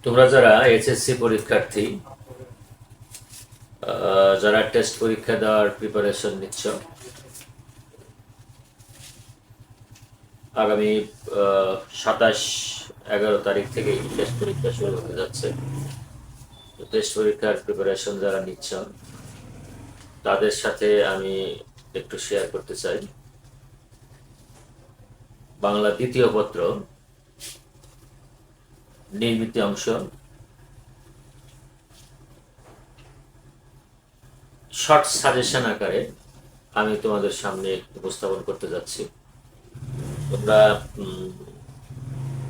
তোমরা যারা এসএসসি পরীক্ষার্থী, যারা টেস্ট পরীক্ষা দেওয়ার প্রিপারেশন নিচ্ছ, আগামী 27-11 তারিখ থেকে টেস্ট পরীক্ষা শুরু হতে যাচ্ছে। টেস্ট পরীক্ষার প্রিপারেশন যারা নিচ্ছ তাদের সাথে আমি একটু শেয়ার করতে চাই। বাংলা দ্বিতীয় পত্র নির্মিত অংশ শর্ট সাজেশন আকারে আমি তোমাদের সামনে উপস্থাপন করতে যাচ্ছি। তোমরা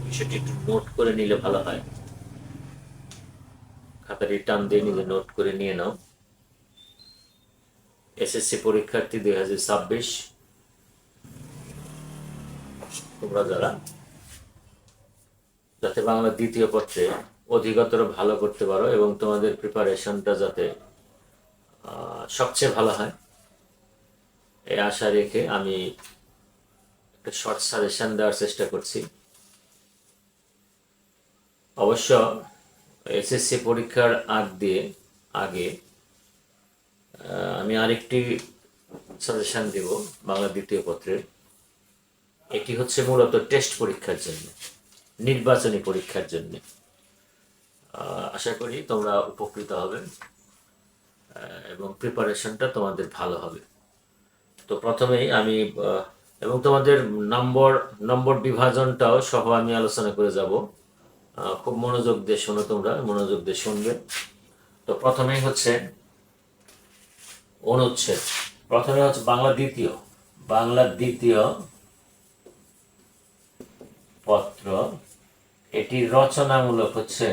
বিষয়টি একটু নোট করে নিলে ভালো হয়। খাতাটি টান দিয়ে নিলে নোট করে নিয়ে নাও। এসএসসি পরীক্ষার্থী 2026 তোমরা যাতে বাংলা দ্বিতীয় পত্রে অধিকতর ভালো করতে পারো এবং তোমাদের প্রিপারেশনটা যাতে সবচেয়ে ভালো হয়, এই আশা রেখে আমি একটা শর্ট সাজেশন দেওয়ার চেষ্টা করছি। অবশ্য এসএসসি পরীক্ষার আগে আমি আরেকটি সাজেশন দেব বাংলা দ্বিতীয় পত্রের। এটি হচ্ছে মূলত টেস্ট পরীক্ষার জন্য, নির্বাচনী পরীক্ষার জন্য। আশা করি তোমরা উপকৃত হবে এবং প্রিপারেশনটা তোমাদের ভালো হবে। তো প্রথমেই আমি এবং তোমাদের নম্বর বিভাজনটাও সহ আমি আলোচনা করে যাব। খুব মনোযোগ দিয়ে শোনো, তোমরা মনোযোগ দিয়ে শুনবে। তো প্রথমেই হচ্ছে অনুচ্ছেদ। প্রথমে হচ্ছে বাংলা দ্বিতীয় পত্র। এটি রচনামূলক হচ্ছে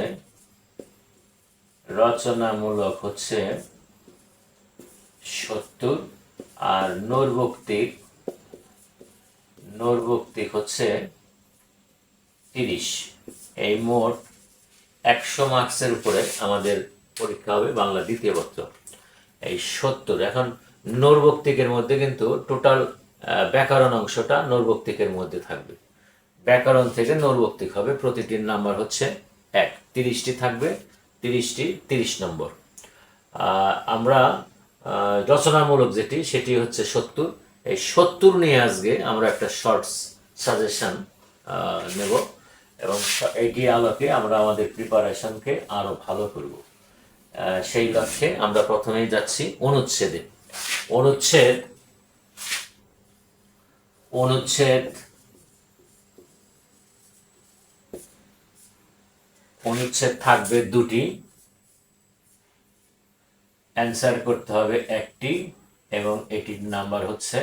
70 আর নৈর্ব্যক্তিক হচ্ছে 30। এই মোট 100 মার্কসের উপরে আমাদের পরীক্ষা হবে বাংলা দ্বিতীয় পত্র। এই 70, এখন নৈর্ব্যক্তিকের মধ্যে কিন্তু টোটাল ব্যাকরণ অংশটা নৈর্ব্যক্তিকের মধ্যে থাকবে। ব্যাকরণ থেকে নৈর্ব্যক্তিক হবে, প্রতিটির নাম্বার হচ্ছে 1, 30টি থাকবে, 30টি 30 নম্বর। আমরা রচনামূলক সেটি হচ্ছে 70। এই 70 নিয়ে আজকে আমরা একটা শর্টস সাজেশন নেব এবং এইটি আলোকে আমরা আমাদের প্রিপারেশনকে আরো ভালো করব। সেই লক্ষ্যে আমরা প্রথমেই যাচ্ছি অনুচ্ছেদে। অনুচ্ছেদ থাকবে 2টি, অ্যান্সার করতে হবে 1টি এবং এটির নাম্বার হচ্ছে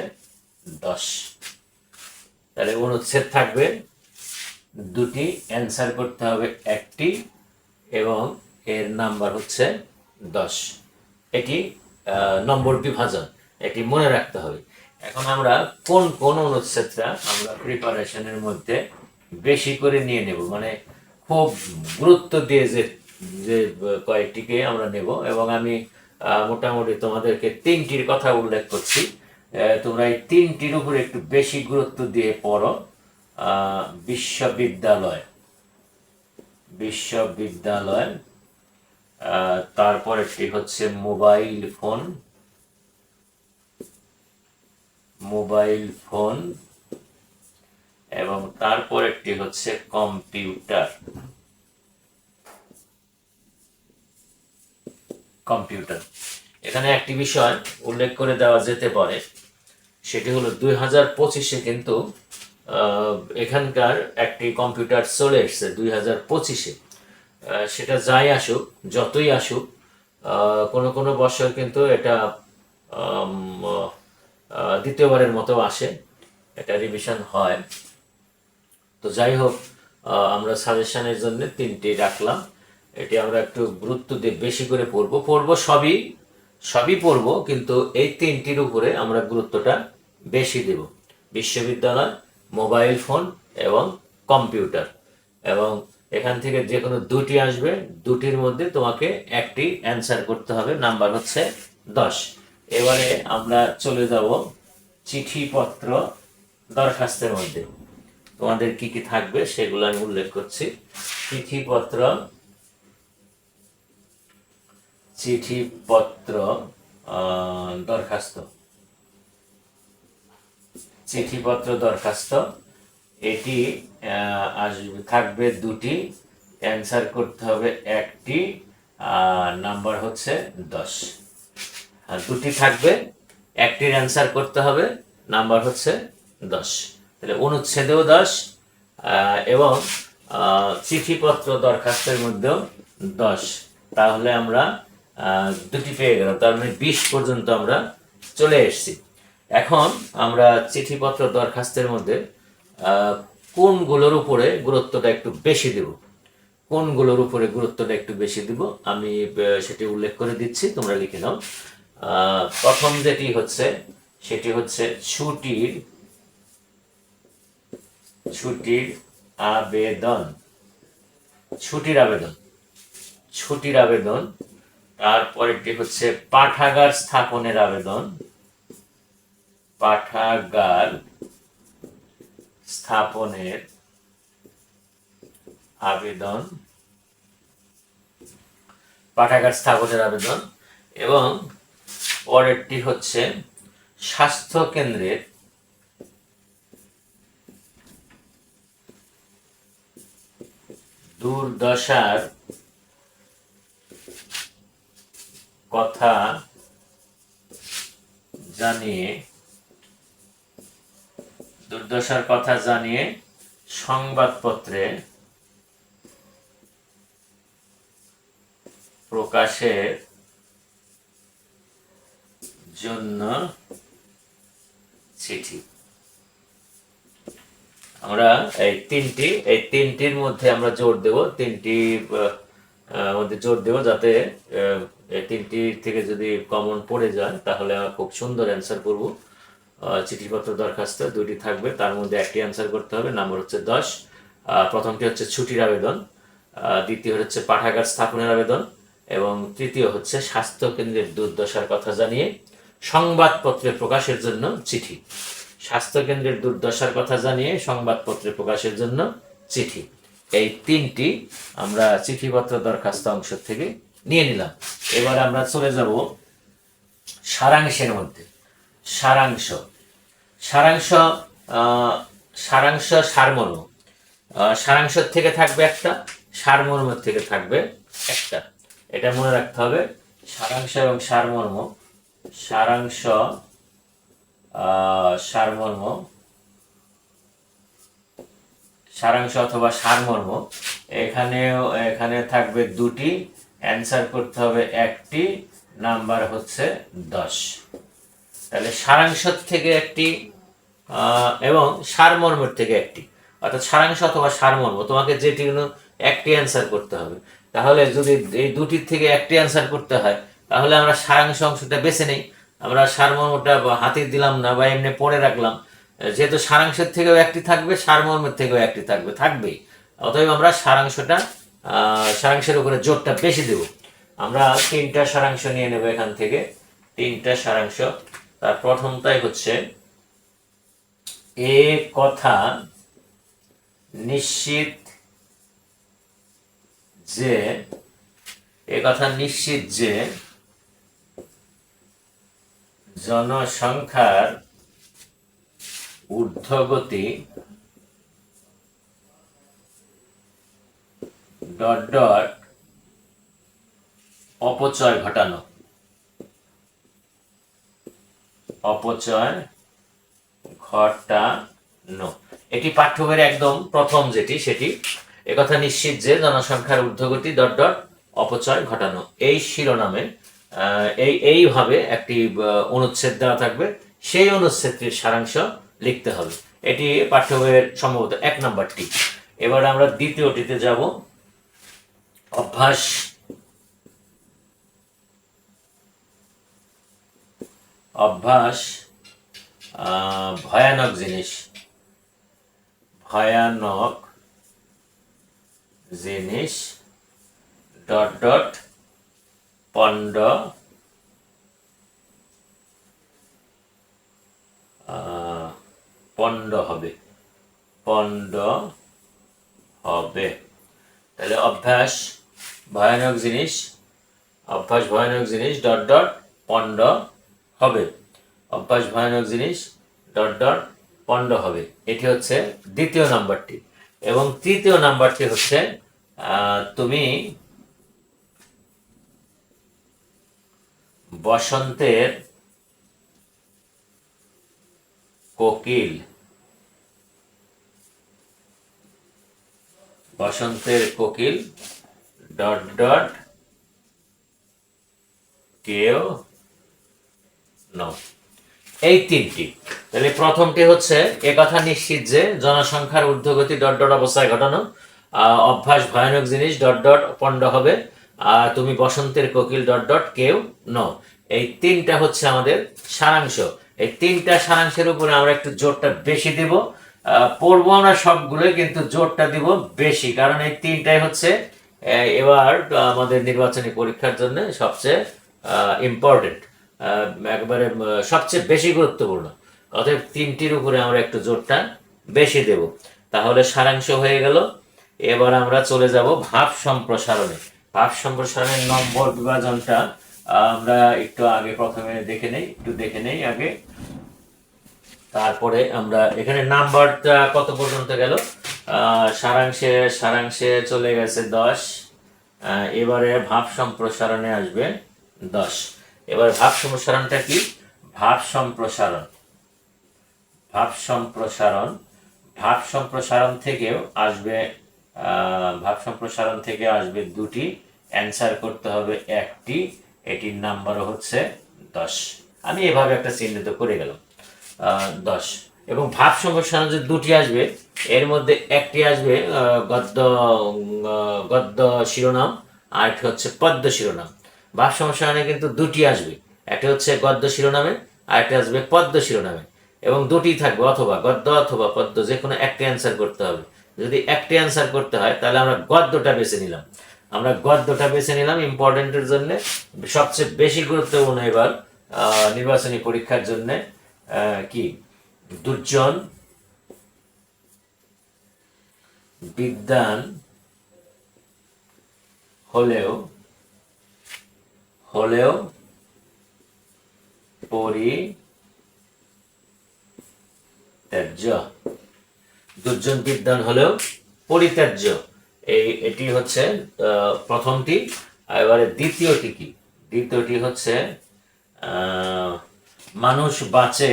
10। তাহলে অনুচ্ছেদ থাকবে 2টি, অ্যান্সার করতে হবে 1টি এবং এর নাম্বার হচ্ছে 10। এটি নম্বর বিভাজন, এটি মনে রাখতে হবে। এখন আমরা কোন অনুচ্ছেদটা আমরা প্রিপারেশনের মধ্যে বেশি করে নিয়ে নেব, মানে খুব গুরুত্ব দিয়ে যে কয়েকটিকে আমরা নেব, এবং আমি মোটামুটি তোমাদেরকে 3টির কথা উল্লেখ করছি। তোমরা এই 3টির উপরে একটু বেশি গুরুত্ব দিয়ে পড়ো। বিশ্ববিদ্যালয়, তারপরেরটি হচ্ছে মোবাইল ফোন এবং তারপরেরটি হচ্ছে কম্পিউটার। এখানে একটি বিষয় উল্লেখ করে দেওয়া যেতে পারে, সেটি হলো 2025-এ কিন্তু এখানকার একটি কম্পিউটার চলে এসছে 2025-এ। সেটা যতই আসুক, কোনো বছর কিন্তু এটা দ্বিতীয়বারের মতো আসে, এটা রিভিশন হয়। তো যাই হোক, আমরা সাজেশনের জন্য 3টি রাখলাম। এটি আমরা একটু গুরুত্ব দিয়ে বেশি করে পড়বো, সবই পড়বো, কিন্তু এই 3টির উপরে আমরা গুরুত্বটা বেশি দেব। বিশ্ববিদ্যালয়, মোবাইল ফোন এবং কম্পিউটার। এবং এখান থেকে যে কোনো 2টি আসবে, 2টির মধ্যে তোমাকে 1টি অ্যান্সার করতে হবে, নাম্বার হচ্ছে 10। এবারে আমরা চলে যাব চিঠিপত্র দরখাস্তের মধ্যে। তোমাদের কি কি থাকবে সেগুলো আমি উল্লেখ করছি। চিঠিপত্র চিঠিপত্র দরখাস্ত, চিঠিপত্র দরখাস্ত, এটি থাকবে দুটি, অ্যান্সার করতে হবে একটি, নাম্বার হচ্ছে 10। দুটি থাকবে, একটির অ্যান্সার করতে হবে, নাম্বার হচ্ছে 10। তাহলে অনুচ্ছেদেও 10 এবং চিঠিপত্র দরখাস্তের মধ্যেও 10। তাহলে আমরা দুটি পেয়ে গেলাম, তার মানে 20 পর্যন্ত আমরা চলে এসেছি। এখন আমরা চিঠিপত্র দরখাস্তের মধ্যে কোনগুলোর উপরে গুরুত্বটা একটু বেশি দেব, কোনগুলোর উপরে গুরুত্বটা একটু বেশি দিব আমি সেটি উল্লেখ করে দিচ্ছি, তোমরা লিখে নাও। প্রথম যেটি হচ্ছে সেটি হচ্ছে ছুটির আবেদন, ছুটির আবেদন, ছুটির আবেদন। তারপরেরটি হচ্ছে পাঠাগার স্থাপনের আবেদন, পাঠাগার স্থাপনের আবেদন, পাঠাগার স্থাপনের আবেদন। এবং পরেরটি হচ্ছে স্বাস্থ্য কেন্দ্রের দুর্দশার কথা জানিয়ে, দুর্দশার কথা জানিয়ে সংবাদপত্রে প্রকাশের জন্য চিঠি। আমরা এই তিনটির মধ্যে আমরা জোর দেব, মধ্যে জোর দেব, যাতে এই তিনটি থেকে যদি কমন পড়ে যায় তাহলে খুব সুন্দর অ্যান্সার করব। চিঠিপত্র দরখাস্ত দুইটি থাকবে, তার মধ্যে একটি অ্যান্সার করতে হবে, নাম্বার হচ্ছে 10। প্রথমটি হচ্ছে ছুটির আবেদন, দ্বিতীয় হচ্ছে পাঠাগার স্থাপনের আবেদন এবং তৃতীয় হচ্ছে স্বাস্থ্য কেন্দ্রের দুর্দশার কথা জানিয়ে সংবাদপত্রে প্রকাশের জন্য চিঠি। স্বাস্থ্য কেন্দ্রের দুর্দশার কথা জানিয়ে সংবাদপত্রে প্রকাশের জন্য চিঠি, এই তিনটি আমরা চিঠিপত্র দরখাস্ত অংশ থেকে নিয়ে নিলাম। এবার আমরা চলে যাব সারাংশের মধ্যে। সারাংশ, সারাংশ, সারাংশ সারমর্ম। সারাংশ থেকে থাকবে একটা, সারমর্ম থেকে থাকবে একটা, এটা মনে রাখতে হবে। সারাংশ এবং সারমর্ম, সারাংশ সারমর্ম, সারাংশ অথবা সারমর্ম, এখানে থাকবে দুটি, অ্যান্সার করতে হবে একটি, নাম্বার হচ্ছে 10। তাহলে সারাংশ থেকে একটি এবং সারমর্মের থেকে একটি, অর্থাৎ সারাংশ অথবা সারমর্ম, তোমাকে যেটি একটি অ্যান্সার করতে হবে। তাহলে যদি এই দুটির থেকে একটি অ্যান্সার করতে হয় তাহলে আমরা সারাংশ অংশটা বেছে নেই, আমরা সারমর্মটা হাতে দিলাম না বা এমনি পড়ে রাখলাম, যেহেতু সারাংশের থেকেও একটি থাকবে, সারমর্মের থেকেও একটি থাকবেই, অতএব আমরা সারাংশের উপরে জোরটা বেশি দেব। আমরা তিনটা সারাংশ নিয়ে নেব এখান থেকে, তিনটা সারাংশ। তার প্রথমটাই হচ্ছে এ কথা নিশ্চিত যে জনসংখ্যার ঊর্ধ্বগতি অপচয় ঘটানো, এটি পাঠ্যবইয়ের একদম প্রথম যেটি সেটি। একথা নিশ্চিত যে জনসংখ্যার ঊর্ধ্বগতি অপচয় ঘটানো, এই শিরোনামে এইভাবে একটি অনুচ্ছেদ দেওয়া থাকবে, সেই অনুচ্ছেদটির সারাংশ লিখতে হবে। এটি পাঠ্যবইয়ের সম্ভবত 1 নম্বরটি। এবার আমরা দ্বিতীয়টিতে যাব, অভ্যাস। অভ্যাস ভয়ানক জিনিস, ভয়ানক জিনিস পণ্ড হবে, তাহলে অভ্যাস ভয়ানক জিনিস অভ্যাস ভয়ানক জিনিস ডট ডট পণ্ড হবে। অভ্যাস ভয়ানক জিনিস ডট ডট পণ্ড হবে। এটি হচ্ছে দ্বিতীয় নাম্বারটি। এবং তৃতীয় নাম্বারটি হচ্ছে তুমি বসন্তের কোকিল, বসন্তের কোকিল ডট ডট কেউ নও। এই তিনটি। তাহলে প্রথমটি হচ্ছে এ কথা নিশ্চিত যে জনসংখ্যার ঊর্ধ্বগতি ডট ডট অবস্থায় ঘটানো, অভ্যাস ভয়ানক জিনিস ডট ডট পণ্ড হবে, তুমি বসন্তের কোকিল ডট ডট কেউ নও। এই তিনটা হচ্ছে আমাদের সারাংশ। এই তিনটা সারাংশের উপরে আমরা একটু জোরটা বেশি দিব। পড়বো আমরা সবগুলো, কিন্তু জোরটা দিব বেশি, কারণ এই তিনটাই হচ্ছে এবার আমাদের নির্বাচনী পরীক্ষার জন্য সবচেয়ে ইম্পর্টেন্ট, একবারে সবচেয়ে বেশি গুরুত্বপূর্ণ। অতএব তিনটির উপরে আমরা একটু জোরটা বেশি দেব। তাহলে সারাংশ হয়ে গেল। এবার আমরা চলে যাব ভাব সম্প্রসারণে। ভাব সম্প্রসারণের নম্বর বিভাজনটা আমরা একটু আগে প্রথমে দেখে নেই আগে, তারপরে আমরা এখানে নাম্বারটা কত পর্যন্ত গেল। সারাংশে চলে গেছে 10। এবারে ভাব সম্প্রসারণে আসবে 10। এবার ভাব সম্প্রসারণটা কি? ভাব সম্প্রসারণ ভাব সম্প্রসারণ থেকেও আসবে, ভাব সম্প্রসারণ থেকে আসবে দুটি, অ্যান্সার করতে হবে একটি, এটির নাম্বার হচ্ছে 10। আমি এভাবে একটা চিহ্নিত করে গেলাম 10। এবং ভাব সম্প্রসারণ যে দুটি আসবে, এর মধ্যে একটি আসবে গদ্য শিরোনাম, আর একটি হচ্ছে পদ্য শিরোনাম। ভাব সম্প্রসারণে কিন্তু দুটি আসবে, একটা হচ্ছে গদ্য শিরোনামে, আর একটা আসবে পদ্য শিরোনামে। এবং দুটি থাকবে, অথবা গদ্য অথবা পদ্য, যে কোনো একটি অ্যান্সার করতে হবে। যদি একটি অ্যান্সার করতে হয় তাহলে আমরা গদ্যটা বেছে নিলাম ইম্পর্টেন্টের জন্য, সবচেয়ে বেশি গুরুত্বপূর্ণ এবার নির্বাচনী পরীক্ষার জন্য। কি? দুর্জন বিদ্বান হলেও পরিত্যাজ্য। দুর্জন বিদ্বান হলেও পরিত্যাজ্য, এটি হচ্ছে প্রথমটি। এবারে দ্বিতীয়টি কি? দ্বিতীয়টি হচ্ছে মানুষ বাঁচে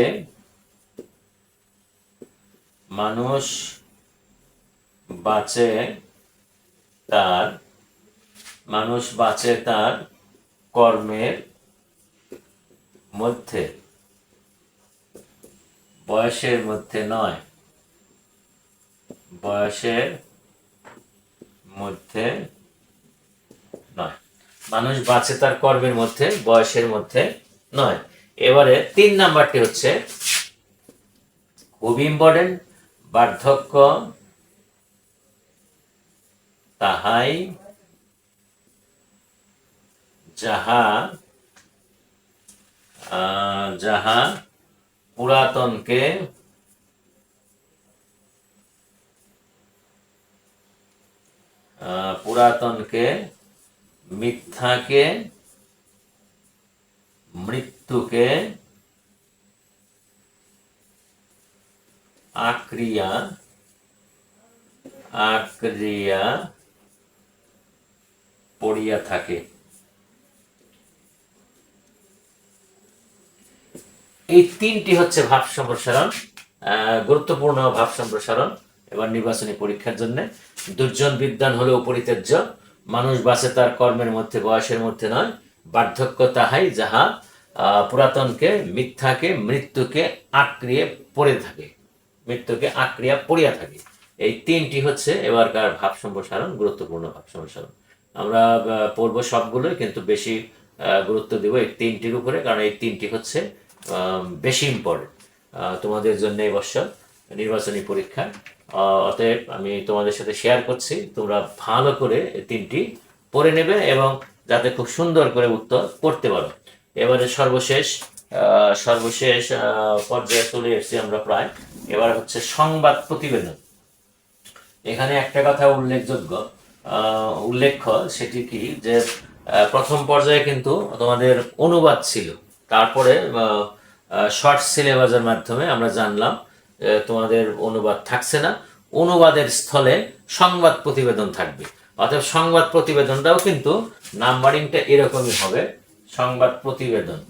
তার কর্মের মধ্যে, বয়সের মধ্যে নয়। মানুষ বাঁচে তার কর্মের মধ্যে, বয়সের মধ্যে নয়। এবারে 3 নাম্বারটি হচ্ছে খুব ইম্পর্টেন্ট। বার্ধক্য তাহাই যাহা পুরাতনকে মিথ্যাকে মৃত্যুকে আক্রিয়া পড়িয়া থাকে। এই তিনটি হচ্ছে ভাব সম্প্রসারণ, গুরুত্বপূর্ণ ভাব সম্প্রসারণ এবার নির্বাচনী পরীক্ষার জন্য। দুর্জন বিদ্বান হলেও পরিত্যাজ্য, মানুষ বাঁচে তার কর্মের মধ্যে, বয়সের মধ্যে নয়। বার্ধক্য তাহাই যাহা পুরাতনকে মিথ্যাকে মৃত্যুকে আঁকড়িয়ে পড়িয়া থাকে। এই তিনটি হচ্ছে এবারকার ভাব সম্প্রসারণ, গুরুত্বপূর্ণ ভাব সম্প্রসারণ। আমরা পড়বো সবগুলোই, কিন্তু বেশি গুরুত্ব দেব এই তিনটির উপরে, কারণ এই তিনটি হচ্ছে বেশি ইম্পর্টেন্ট তোমাদের জন্য এই বছর নির্বাচনী পরীক্ষা। অতএব আমি তোমাদের সাথে শেয়ার করছি, তোমরা ভালো করে এই তিনটি পড়ে নেবে এবং যাতে খুব সুন্দর করে উত্তর করতে পারো। এবারে সর্বশেষ পর্যায়ে চলে এসেছি আমরা প্রায়। এবার হচ্ছে সংবাদ প্রতিবেদন। এখানে একটা কথা উল্লেখ্য, সেটি কি যে প্রথম পর্যায়ে কিন্তু তোমাদের অনুবাদ ছিল, তারপরে শর্ট সিলেবাসের মাধ্যমে আমরা জানলাম তোমাদের অনুবাদ থাকছে না, অনুবাদের স্থলে সংবাদ প্রতিবেদন থাকবে। অর্থাৎ সংবাদ প্রতিবেদনটাও কিন্তু নাম্বারিংটা এরকমই হবে, সংবাদ প্রতিবেদন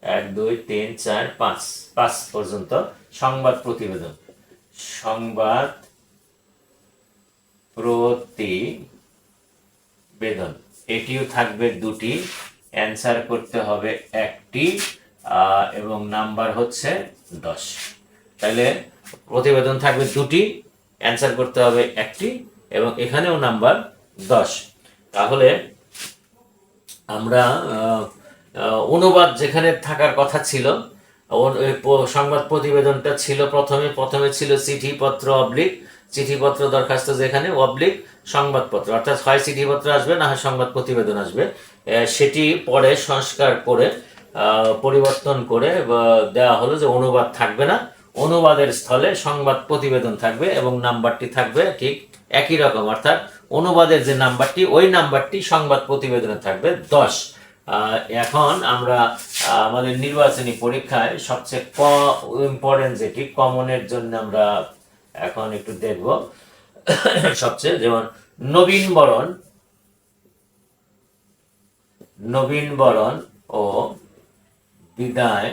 1 2 3 4 5 5 পর্যন্ত সংবাদ প্রতিবেদন, সংবাদ প্রতিবেদন এটিও থাকবে দুটি, অ্যান্সার করতে হবে একটি, এবং নাম্বার হচ্ছে 10। তাহলে প্রতিবেদন থাকবে দুটি, অ্যান্সার করতে হবে একটি, এবং এখানেও নাম্বার 10। তাহলে আমরা অনুবাদ যেখানে থাকার কথা ছিল, সংবাদ প্রতিবেদনটা ছিল প্রথমে ছিল চিঠিপত্র অবলিক, চিঠিপত্র দরখাস্ত যেখানে অবলিক সংবাদপত্র, অর্থাৎ হয় চিঠিপত্র আসবে না হয় সংবাদ প্রতিবেদন আসবে। সেটি পরে সংস্কার করে পরিবর্তন করে দেওয়া হলো যে অনুবাদ থাকবে না, অনুবাদের স্থলে সংবাদ প্রতিবেদন থাকবে এবং নাম্বারটি থাকবে ঠিক একই রকম, অর্থাৎ অনুবাদের যে নাম্বারটি ওই নাম্বারটি সংবাদ প্রতিবেদনে থাকবে 10। এখন আমরা আমাদের নির্বাচনী পরীক্ষায় সবচেয়ে ইম্পর্টেন্ট যেটি কমনের জন্য আমরা এখন একটু দেখব। সবচেয়ে যেমন নবীনবরণ ও বিদায়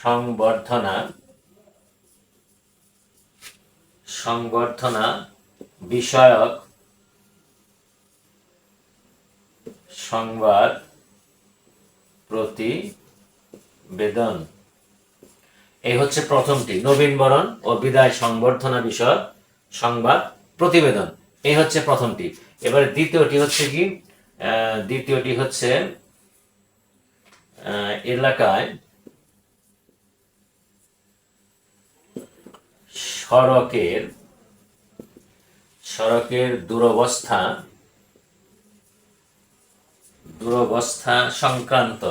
সংবর্ধনা বিষয়ক সংবাদ প্রতিবেদন, এই হচ্ছে প্রথমটি, নবীনবরণ ও বিদায় সংবর্ধনা বিষয়ক সংবাদ প্রতিবেদন, এই হচ্ছে প্রথমটি। এবারে দ্বিতীয়টি হচ্ছে কি, দ্বিতীয়টি হচ্ছে এলাকায় সড়কের দুরবস্থা সংক্রান্ত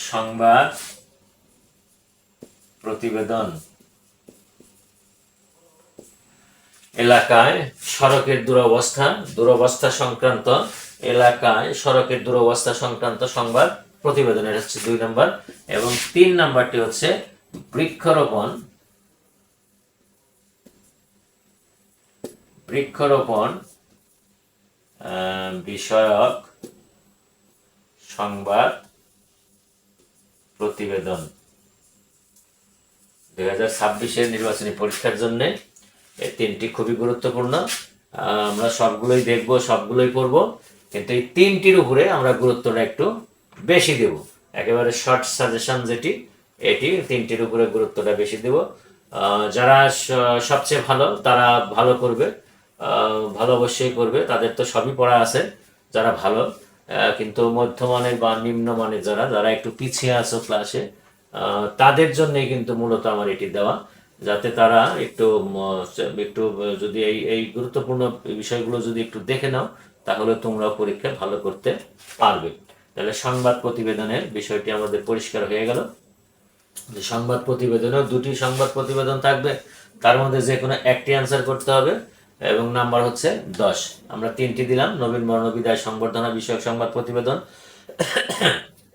সংবাদ প্রতিবেদন। এলাকায় সড়কের দুরবস্থা সংক্রান্ত, এলাকায় সড়কের দুরবস্থা সংক্রান্ত সংবাদ প্রতিবেদন, এটা হচ্ছে 2 নম্বর। এবং 3 নাম্বারটি হচ্ছে বৃক্ষরোপণ বিষয়ক সংবাদ প্রতিবেদন। 2026-এর নির্বাচনী পরীক্ষার জন্য এই 3টি খুবই গুরুত্বপূর্ণ। আমরা সবগুলোই দেখব, সবগুলোই পড়ব, কিন্তু এই 3টির উপরে আমরা গুরুত্বটা একটু বেশি দেব। একেবারে শর্ট সাজেশন যেটি, এটি 3টির উপরে গুরুত্বটা বেশি দেব। যারা সবচেয়ে ভালো তারা ভালো করবে, ভালো অবশ্যই করবে, তাদের তো সবই পড়া আছে। যারা ভালো কিন্তু মধ্যমানের বা নিম্নমানের যারা একটু পিছিয়ে আছো ক্লাসে, তাদের জন্যই কিন্তু মূলত আমার এটি দেওয়া, যাতে তারা একটু যদি এই গুরুত্বপূর্ণ বিষয়গুলো যদি একটু দেখে নাও, তাহলে তোমরা পরীক্ষা ভালো করতে পারবে। তাহলে সংবাদ প্রতিবেদনের বিষয়টি আমাদের পরিষ্কার হয়ে গেল যে সংবাদ প্রতিবেদনেও 2টি সংবাদ প্রতিবেদন থাকবে, তার মধ্যে যে কোনো একটি অ্যান্সার করতে হবে এবং নাম্বার হচ্ছে 10। আমরা 3টি দিলাম, নবীনবরণ বিদায় সংবর্ধনা বিষয়ক সংবাদ প্রতিবেদন,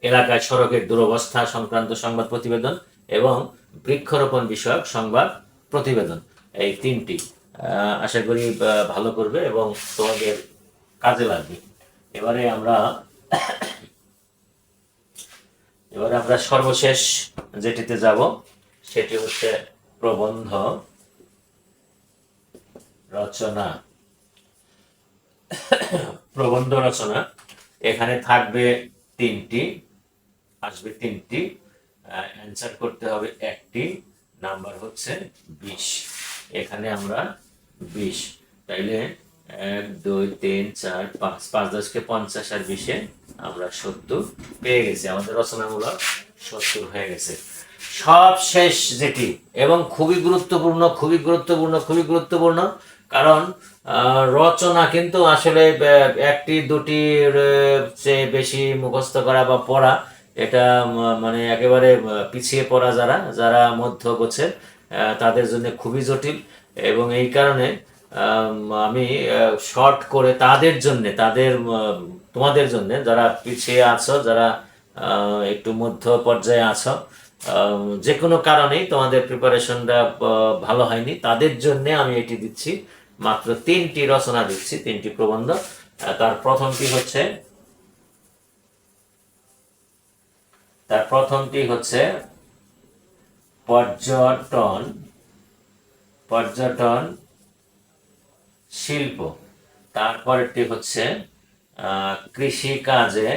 এলাকায় সড়কের দুরবস্থা সংক্রান্ত সংবাদ প্রতিবেদন এবং বৃক্ষরোপণ বিষয়ক সংবাদ প্রতিবেদন। এই 3টি আশা করি ভালো করবে এবং তোমাদের কাজে লাগবে। এবারে আমরা সর্বশেষ যেটিতে যাব সেটি হচ্ছে প্রবন্ধ রচনা। প্রবন্ধ রচনা এখানে থাকবে 3টি, আসবে 3টি, অ্যান্সার করতে হবে একটি, নাম্বার হচ্ছে 20। এখানে আমরা 20, তাইলে 1 2 3 4 5 5 10 কে 50 আর 20-এ আমরা 70 পেয়ে গেছি, আমাদের রচনামূলক 70 হয়ে গেছে। সব শেষ যেটি এবং খুবই গুরুত্বপূর্ণ, কারণ রচনা কিন্তু আসলে 1টি 2টির চেয়ে বেশি মুখস্থ করা বা পড়া, এটা মানে একেবারে পিছিয়ে পড়া যারা মধ্য গোছের, তাদের জন্য খুবই জটিল, এবং এই কারণে আমি শর্ট করে তাদের জন্য, তোমাদের জন্য যারা পিছিয়ে আছো, যারা একটু মধ্য পর্যায়ে আছো, যে কোনো কারণেই তোমাদের প্রিপারেশনটা ভালো হয়নি, তাদের জন্য আমি এটি দিচ্ছি। মাত্র 3টি রচনা দিচ্ছি, 3টি প্রবন্ধ। তার প্রথমটি হচ্ছে পর্যটন শিল্প। তারপরেরটি হচ্ছে কৃষিকাজে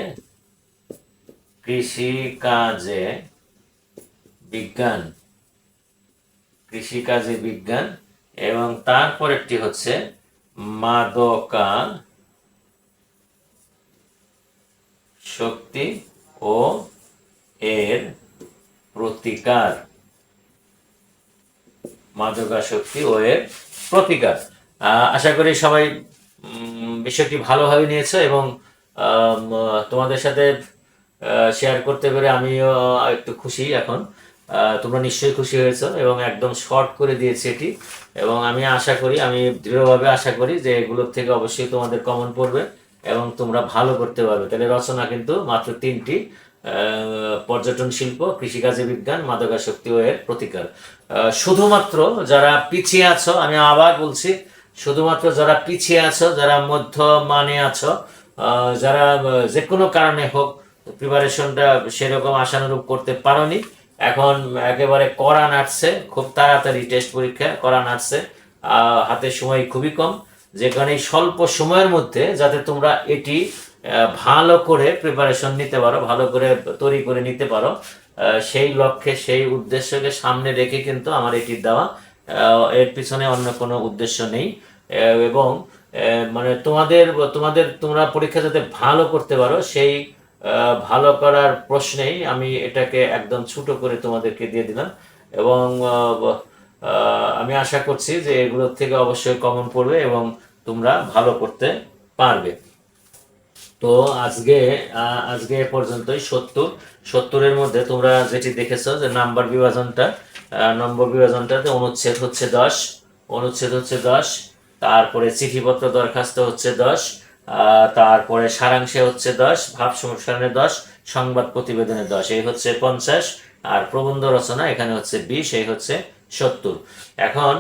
বিজ্ঞান, এবং তারপরেরটি হচ্ছে মাদকাসক্তি ও এর প্রতিকার। আশা করি সবাই বিষয়টি ভালোভাবে নিয়েছো, এবং তোমাদের সাথে শেয়ার করতে পেরে আমিও একটু খুশি। এখন তোমরা নিশ্চয়ই খুশি হয়েছো, এবং একদম শর্ট করে দিয়েছি এটি, এবং আমি দৃঢ়ভাবে আশা করি যে এগুলোর থেকে অবশ্যই তোমাদের কমন পড়বে এবং তোমরা ভালো করতে পারবে। তাহলে রচনা কিন্তু মাত্র 3টি: পর্যটন শিল্প, কৃষিকাজে বিজ্ঞান, মাদকাসক্তি ও এর প্রতিকার। শুধুমাত্র যারা পিছিয়ে আছো, আমি আবার বলছি, শুধুমাত্র যারা পিছিয়ে আছো, যারা মধ্য মানে আছো, যারা যে কোনো কারণে হোক প্রিপারেশনটা সেরকম আশানুরূপ করতে পারোনি, এখন একেবারে কড়া নাড়ছে, খুব তাড়াতাড়ি টেস্ট পরীক্ষা কড়া নাড়ছে, হাতে সময় খুবই কম, যেখানে স্বল্প সময়ের মধ্যে যাতে তোমরা এটি ভালো করে প্রিপারেশন নিতে পারো, ভালো করে তৈরি করে নিতে পারো, সেই লক্ষ্যে, সেই উদ্দেশ্যকে সামনে রেখে কিন্তু আমার এটি দেওয়া। এর পিছনে অন্য কোনো উদ্দেশ্য নেই, এবং মানে তোমরা পরীক্ষা যাতে ভালো করতে পারো, সেই ভালো করার প্রশ্নেই আমি এটাকে একদম ছোট করে তোমাদেরকে দিয়ে দিলাম, এবং আমি আশা করছি যে এগুলোর থেকে অবশ্যই কমন পড়বে এবং তোমরা ভালো করতে পারবে। তো আজকে পর্যন্তই। 70-এর মধ্যে তোমরা যেটি দেখেছো যে নম্বর বিভাজনটাতে অনুচ্ছেদ হচ্ছে 10, তারপরে চিঠিপত্র দরখাস্ত হচ্ছে 10, তারপরে সারাংশে হচ্ছে 10, ভাব সম্প্রসারণে 10, সংবাদ প্রতিবেদনে 10, এই হচ্ছে 50, আর প্রবন্ধ রচনা এখানে হচ্ছে 20, এই হচ্ছে 70। এখন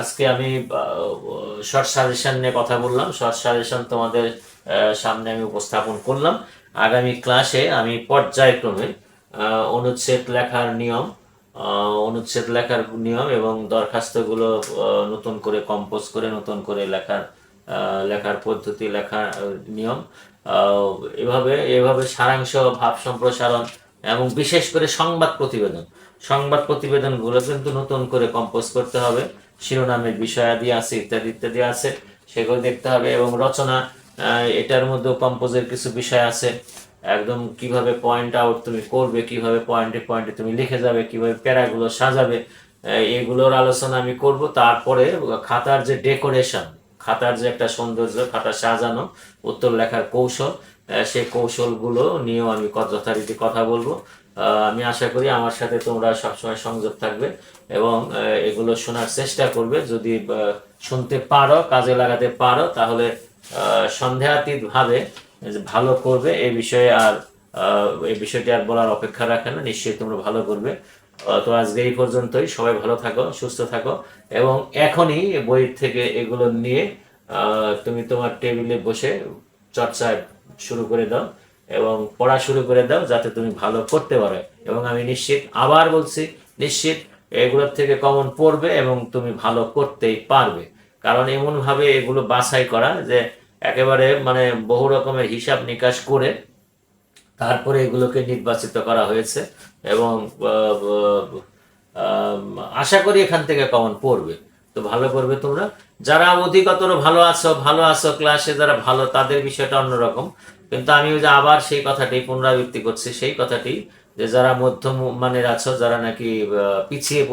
আজকে আমি শর্ট সাজেশন নিয়ে কথা বললাম, শর্ট সাজেশন তোমাদের সামনে আমি উপস্থাপন করলাম। আগামী ক্লাসে আমি পর্যায়ক্রমে অনুচ্ছেদ লেখার নিয়ম এবং দরখাস্তগুলো নতুন করে কম্পোজ করে, নতুন করে লেখার পদ্ধতি, লেখার নিয়ম, এভাবে সারাংশ, ভাব সম্প্রসারণ এবং বিশেষ করে সংবাদ প্রতিবেদনগুলো কিন্তু নতুন করে কম্পোজ করতে হবে। শিরোনামের বিষয়াদি আছে, ইত্যাদি আছে, সেগুলো দেখতে হবে। এবং রচনা, এটার মধ্যেও কম্পোজের কিছু বিষয় আছে, একদম কিভাবে পয়েন্ট আউট তুমি করবে, কিভাবে পয়েন্টে তুমি লিখে যাবে, কিভাবে প্যারাগুলো সাজাবে, এগুলোর আলোচনা আমি করব। তারপরে খাতার যে ডেকোরেশন, খাতার যে একটা সৌন্দর্য, খাতা সাজানো, উত্তর লেখার কৌশল, সেই কৌশলগুলো নিয়েও আমি যথারীতি কথা বলবো। আমি আশা করি আমার সাথে তোমরা সবসময় সংযোগ থাকবে এবং এগুলো শোনার চেষ্টা করবে। যদি শুনতে পারো, কাজে লাগাতে পারো, তাহলে সন্দেহাতীতভাবে ভালো করবে। এই বিষয়টি আর বলার অপেক্ষা রাখে না, নিশ্চয়ই তোমরা ভালো করবে। তো আজকে এই পর্যন্তই। সবাই ভালো থাকো, সুস্থ থাকো, এবং এখনই বই থেকে এগুলো নিয়ে তুমি তোমার টেবিলে বসে চর্চা শুরু করে দাও এবং পড়া শুরু করে দাও, যাতে তুমি ভালো করতে পারো। এবং আমি আবার বলছি, নিশ্চিত এগুলোর থেকে কমন পড়বে এবং তুমি ভালো করতেই পারবে। কারণ এমনভাবে এগুলো বাছাই করা যে একেবারে মানে বহু রকমের হিসাব নিকাশ করে তারপরে এগুলোকে নির্বাচিত করা হয়েছে, এবং আশা করি এখান থেকে কমন পড়বে। তো ভালো করবে তোমরা। যারা অধিকতর ভালো আছো ক্লাসে, যারা ভালো, তাদের বিষয়টা অন্যরকম। কিন্তু আমি ওই যে আবার সেই কথাটি পুনরাবৃত্তি করছি, সেই কথাটি যে যারা মধ্যম মানের আছো, যারা নাকি পিছিয়ে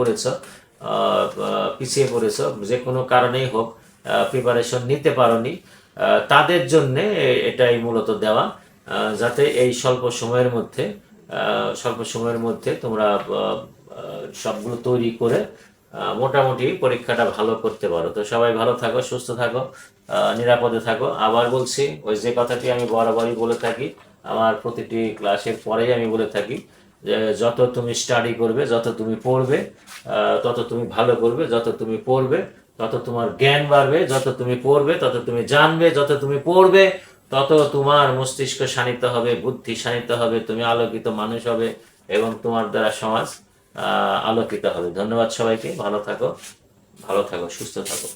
পড়েছো যে কোনো কারণেই হোক, প্রিপারেশন নিতে পারোনি, তাদের জন্যে এটাই মূলত দেওয়া, যাতে এই স্বল্প সময়ের মধ্যে তোমরা সবগুলো তৈরি করে মোটামুটি পরীক্ষাটা ভালো করতে পারো। তো সবাই ভালো থাকো, সুস্থ থাকো, নিরাপদে থাকো। আবার বলছি, ওই যে কথাটি আমি বরাবরই বলে থাকি, আমার প্রতিটি ক্লাসের পরেই আমি বলে থাকি যে যত তুমি স্টাডি করবে, যত তুমি পড়বে, তত তুমি ভালো করবে। যত তুমি পড়বে তত তোমার জ্ঞান বাড়বে, যত তুমি পড়বে তত তুমি জানবে, যত তুমি পড়বে তত তোমার মস্তিষ্ক শানিত হবে, বুদ্ধি শানিত হবে, তুমি আলোকিত মানুষ হবে এবং তোমার দ্বারা সমাজ আলোকিত হবে। ধন্যবাদ সবাইকে। ভালো থাকো, ভালো থাকো, সুস্থ থাকো।